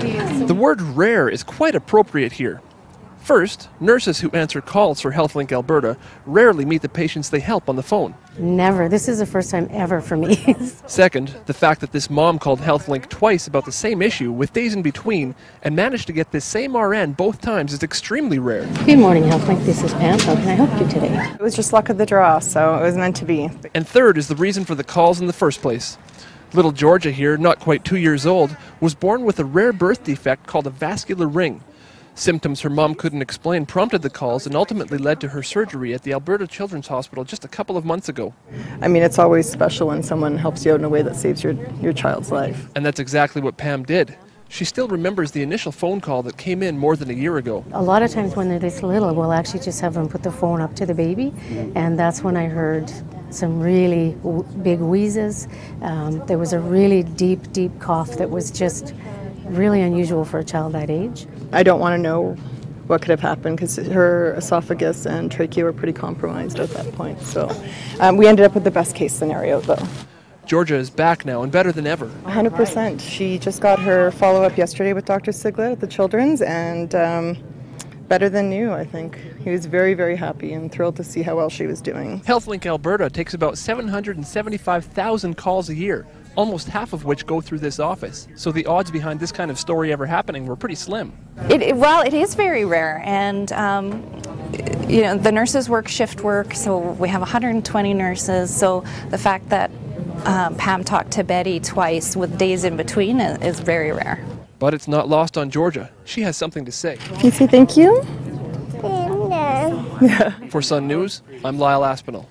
The word rare is quite appropriate here. First, nurses who answer calls for HealthLink Alberta rarely meet the patients they help on the phone. Never. This is the first time ever for me. Second, the fact that this mom called HealthLink twice about the same issue with days in between and managed to get this same RN both times is extremely rare. Good morning, HealthLink. This is Pam. How can I help you today? It was just luck of the draw, so it was meant to be. And third is the reason for the calls in the first place. Little Georgia here, not quite 2 years old, was born with a rare birth defect called a vascular ring. Symptoms her mom couldn't explain prompted the calls and ultimately led to her surgery at the Alberta Children's Hospital just a couple of months ago. I mean, it's always special when someone helps you out in a way that saves your child's life. And that's exactly what Pam did. She still remembers the initial phone call that came in more than a year ago. A lot of times when they're this little, we'll actually just have them put the phone up to the baby, and that's when I heard some really big wheezes. There was a really deep, deep cough that was just really unusual for a child that age. I don't want to know what could have happened because her esophagus and trachea were pretty compromised at that point. So we ended up with the best case scenario though. Georgia is back now and better than ever. 100%. She just got her follow-up yesterday with Dr. Siglet at the Children's, and better than new, I think. He was very, very happy and thrilled to see how well she was doing. HealthLink Alberta takes about 775,000 calls a year, almost half of which go through this office. So the odds behind this kind of story ever happening were pretty slim. Well, it is very rare, and the nurses work shift work, so we have 120 nurses, so the fact that Pam talked to Betty twice with days in between is very rare. But it's not lost on Georgia. She has something to say. Can you say thank you? For Sun News, I'm Lyle Aspinall.